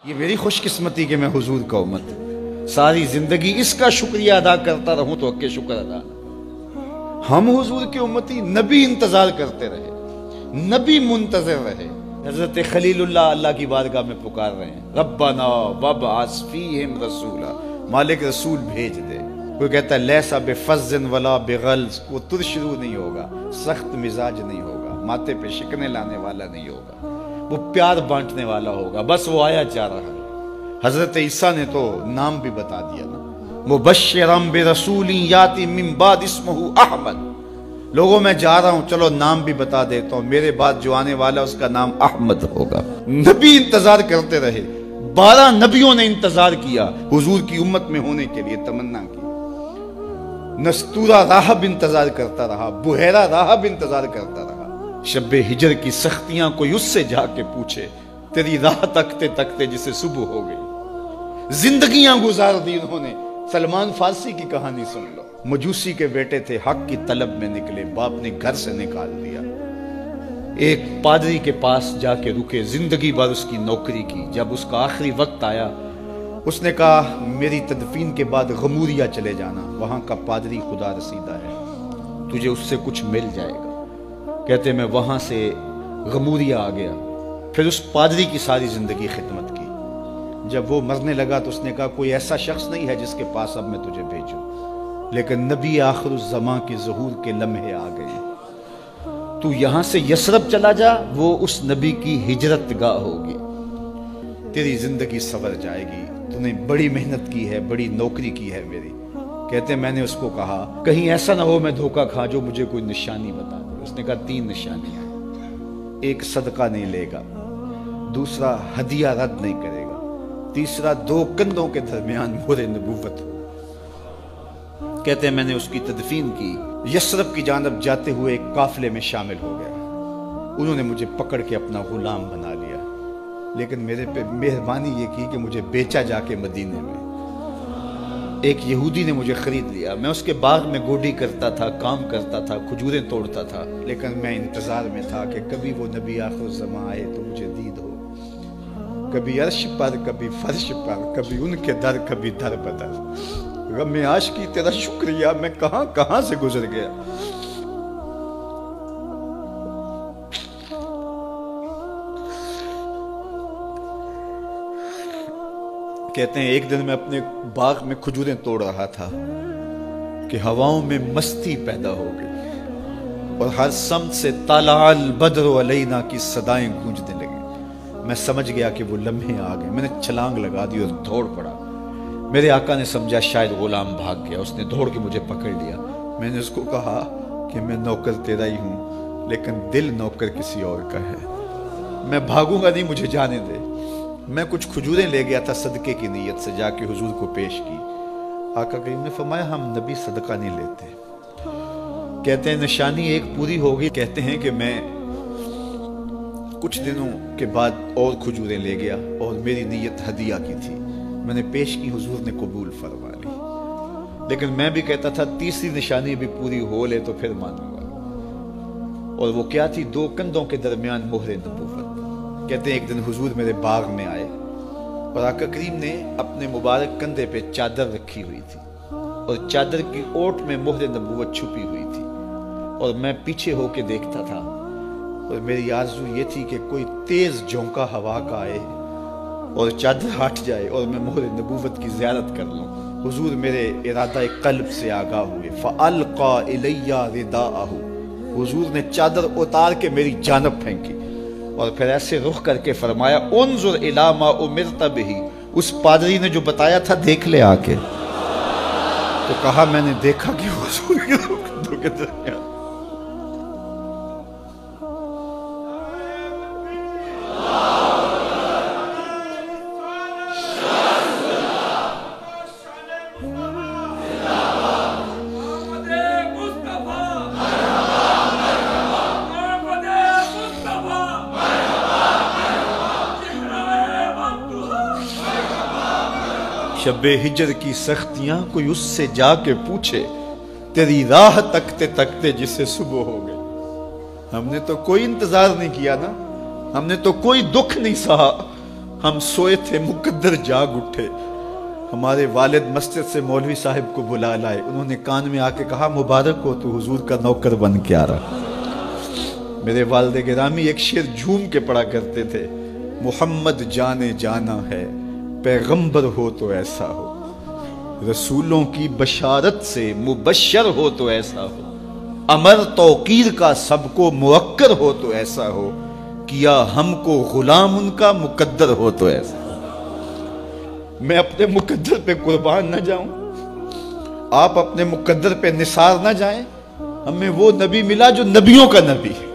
یہ میری خوش قسمتی کہ میں حضور کا امت ساری زندگی اس کا شکریہ ادا کرتا رہوں تو حق کے شکر ادا نہ۔ ہم حضور کی امتی، نبی انتظار کرتے رہے، نبی منتظر رہے۔ حضرت خلیل اللہ کی بارگاہ میں پکار رہے ہیں، ربنا وابعث فیہم رسولا، مالک رسول بھیج دے۔ کوئی کہتا ہے لیسا بفظ ولا بغلظ، وہ ترشرو نہیں ہوگا، سخت مزاج نہیں ہوگا، ماتھے پہ شکنے لانے والا نہیں ہوگا، وہ پیار بانٹنے والا ہوگا، بس وہ آیا جا رہا ہے۔ حضرت عیسیٰ نے تو نام بھی بتا دیا نا، مبشرم برسول یاتی من بعد اسمہ احمد، لوگوں میں جا رہا ہوں، چلو نام بھی بتا دیتا ہوں، میرے بعد جو آنے والا اس کا نام احمد ہوگا۔ نبی انتظار کرتے رہے، 12 نبیوں نے انتظار کیا، حضور کی امت میں ہونے کے لیے تمنا کی۔ نستورہ راہب انتظار کرتا رہا، بحیرہ راہب انتظار کرتا رہا۔ شب ہجر کی سختیاں کوئی اس سے جا کے پوچھے، تیری راہ تکتے تکتے جسے صبح ہو گئی۔ زندگیاں گزار دی انہوں نے۔ سلمان فارسی کی کہانی سن لو، مجوسی کے بیٹے تھے، حق کی طلب میں نکلے، باپ نے گھر سے نکال دیا، ایک پادری کے پاس جا کے رکے، زندگی بھر اس کی نوکری کی۔ جب اس کا آخری وقت آیا، اس نے کہا میری تدفین کے بعد غموریا چلے جانا، وہاں کا پادری خدا رسیدہ ہے، تجھے اس سے کچھ مل جائے گا۔ کہتے میں وہاں سے غموریا آ گیا، پھر اس پادری کی ساری زندگی خدمت کی۔ جب وہ مرنے لگا تو اس نے کہا کوئی ایسا شخص نہیں ہے جس کے پاس اب میں تجھے بھیجوں، لیکن نبی آخر الزمان کے ظہور کے لمحے آ گئے، تو یہاں سے یثرب چلا جا، وہ اس نبی کی ہجرت گاہ ہوگی، تیری زندگی سنور جائے گی، تو نے بڑی محنت کی ہے، بڑی نوکری کی ہے میری۔ کہتے میں نے اس کو کہا کہیں ایسا نہ ہو میں دھوکہ کھا جو مجھے کوئی نشانی بتا دے۔ اس نے کہا 3 نشانیاں، ایک صدقہ نہیں لے گا، دوسرا ہدیہ رد نہیں کرے گا، تیسرا 2 کندھوں کے درمیان مہر نبوت ہو۔ کہتے ہیں میں نے اس کی تدفین کی، یثرب کی جانب جاتے ہوئے ایک قافلے میں شامل ہو گیا، انہوں نے مجھے پکڑ کے اپنا غلام بنا لیا، لیکن میرے پہ مہربانی یہ کی کہ مجھے بیچا جا کے مدینے میں۔ ایک یہودی نے مجھے خرید لیا، میں اس کے باغ میں گوڈی کرتا تھا، کام کرتا تھا، کھجوریں توڑتا تھا، لیکن میں انتظار میں تھا کہ کبھی وہ نبی آخر الزمان آئے تو مجھے دید ہو، کبھی عرش پر، کبھی فرش پر، کبھی ان کے در، کبھی در بدر۔ غم عاشقی تیرا شکریہ، میں کہاں کہاں سے گزر گیا۔ کہتے ہیں ایک دن میں اپنے باغ میں کھجوریں توڑ رہا تھا کہ ہواؤں میں مستی پیدا ہو گئی اور ہر سمت سے طلع البدر علینا کی صدائیں گونجنے لگیں۔ میں سمجھ گیا کہ وہ لمحے آ گئے، میں نے چھلانگ لگا دی اور دوڑ پڑا۔ میرے آقا نے سمجھا شاید غلام بھاگ گیا، اس نے دوڑ کے مجھے پکڑ لیا۔ میں نے اس کو کہا کہ میں نوکر تیرا ہی ہوں، لیکن دل نوکر کسی اور کا ہے، میں بھاگوں گا نہیں، مجھے جانے دے۔ میں کچھ کھجوریں لے گیا تھا صدقے کی نیت سے، جا کے حضور کو پیش کی۔ آقا کریم نے فرمایا ہم نبی صدقہ نہیں لیتے۔ کہتے ہیں نشانی ایک پوری ہو گئی۔ کہتے ہیں کہ میں کچھ دنوں کے بعد اور کھجوریں لے گیا اور میری نیت ہدیہ کی تھی، میں نے پیش کی، حضور نے قبول فرما لی، لیکن میں بھی کہتا تھا تیسری نشانی بھی پوری ہو لے تو پھر مانوں گا، اور وہ کیا تھی؟ 2 کندھوں کے درمیان مہر نبوت۔ کہتے ہیں ایک دن حضور میرے باغ میں آئے اور آقا کریم نے اپنے مبارک کندھے پہ چادر رکھی ہوئی تھی اور چادر کی اوٹ میں مہر نبوت چھپی ہوئی تھی، اور میں پیچھے ہو کے دیکھتا تھا، اور میری آرزو یہ تھی کہ کوئی تیز جھونکا ہوا کا آئے اور چادر ہٹ جائے اور میں مہر نبوت کی زیارت کر لوں۔ حضور میرے ارادہ قلب سے آگاہ ہوئے، فَأَلْقَى إِلَيَّ رِدَاءَهُ، حضور نے چادر اتار کے میری جانب پھینکی اور پھر ایسے رخ کر کے فرمایا انظر الی ما امرت بہ، اس پادری نے جو بتایا تھا دیکھ لے آ کے۔ تو کہا میں نے دیکھا کہ حضور کے کندھوں کے درمیان شب ہجر کی سختیاں کوئی اس سے جا کے پوچھے، تیری راہ تکتے تکتے جسے صبح ہو گئی۔ ہم نے تو کوئی انتظار نہیں کیا نا، ہم نے تو کوئی دکھ نہیں سہا، ہم سوئے تھے مقدر جاگ اٹھے. ہمارے والد مسجد سے مولوی صاحب کو بلا لائے. انہوں نے کان میں آ کے کہا مبارک ہو تو حضور کا نوکر بن کے آ رہا. میرے والد گرامی ایک شعر جھوم کے پڑھا کرتے تھے, محمد جانے جانا ہے پیغمبر ہو تو ایسا ہو, رسولوں کی بشارت سے مبشر ہو تو ایسا ہو, امر توقیر کا سب کو موکر ہو تو ایسا ہو, کیا ہم کو غلام ان کا مقدر ہو تو ایسا. میں اپنے مقدر پہ قربان نہ جاؤں, آپ اپنے مقدر پہ نثار نہ جائیں. ہمیں وہ نبی ملا جو نبیوں کا نبی ہے.